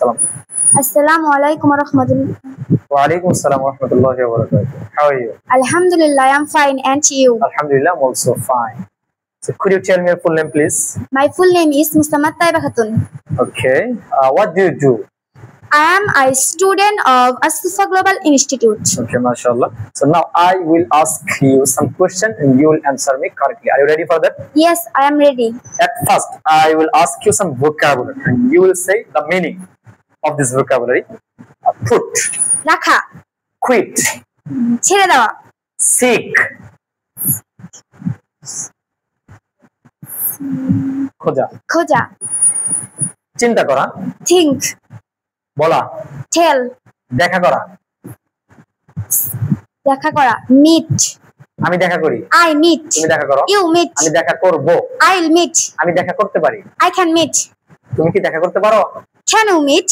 Salam. Assalamu alaikum wa rahmatullah. Wa alaikum assalam wa rahmatullahi wa barakatuh. How are you? Alhamdulillah, I'm fine. And you? Alhamdulillah, I'm also fine. So could you tell me your full name, please? My full name is Mustamat Taiba Khatun. Okay. What do you do? I am a student of Asfa Global Institute. Okay, mashallah. So now I will ask you some questions and you will answer me correctly. Are you ready for that? Yes, I am ready. At first, I will ask you some vocabulary and you will say the meaning of this vocabulary. Put, Rakha, quit, ছেড়ে দেওয়া, seek, খোঁজা, খোঁজা, চিন্তা করা, think, বলা, tell, দেখা করা, দেখা করা, meet, আমি দেখা করি, I meet, তুমি দেখা করো, you meet, আমি দেখা করব, I'll meet, আমি দেখা করতে পারি, I can meet, তুমি কি দেখা করতে পারো? can you meet,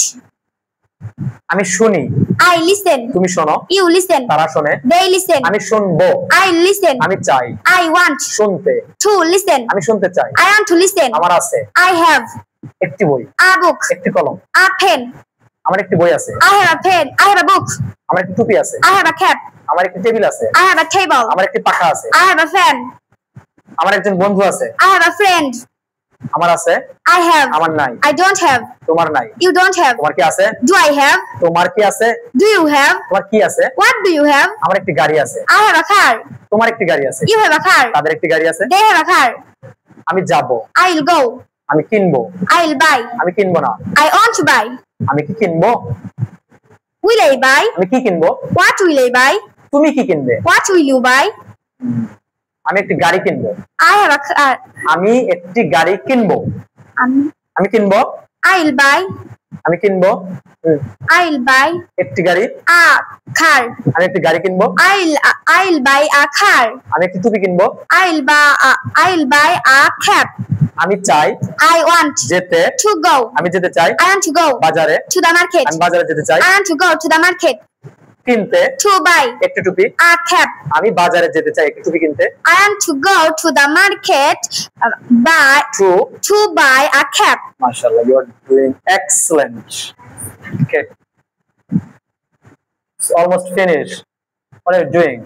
আমি শুনি, I listen, তুমি শোনো, you listen, তারা শোনে, they listen, আমি শুনবো, I listen, আমি চাই, I want শুনতে, to listen, আমি শুনতে চাই, I want to listen, আমার আছে I have একটি বই, a book, একটি কলম, a pen, আমার একটি বই আছে, I have a pen, I have a book, আমার একটি টুপি আছে, I have a cap, আমার একটি টেবিল আছে, I have a table, আমার একটি পাখা আছে, I have a fan, আমার একজন বন্ধু আছে, I have a friend, আমার আছে, I have, আমার নাই, I don't have, তোমার নাই, you don't have, তোমার কি আছে, do I have, তোমার কি আছে, do you have, তোমার কি আছে, what do you have, আমার একটি গাড়ি আছে, I have a car, তোমার একটি গাড়ি আছে, you have a car, তাদের একটি গাড়ি আছে, they have a car, আমি যাব, I'll go, আমি কিনবো, I'll buy, আমি কিনবো না, I want to buy, আমি কি কিনবো, will I buy, আমি কি কিনবো, what will I buy, তুমি কি কিনবে, what will you buy, আমি একটি গাড়ি কিনবো, I have a car, আমি একটি গাড়ি কিনবো, আমি কিনবো, I'll buy, আমি কিনবো, I'll buy একটি গাড়ি, a car, আমি একটি গাড়ি কিনবো, I'll buy a car, আমি একটি টুপি কিনবো, I'll buy a cap, আমি চাই I want যেতে, to go, আমি যেতে চাই I want to go বাজারে, to the market, আমি বাজারে যেতে চাই, I want to go to the market, কিনতে to buy একটি টুপি, a cap, আমি বাজারে যেতে চাই একটি টুপি কিনতে, I want to go to the market to buy a cap. Mashallah, you are doing excellent. Okay, it's almost finished. What are you doing?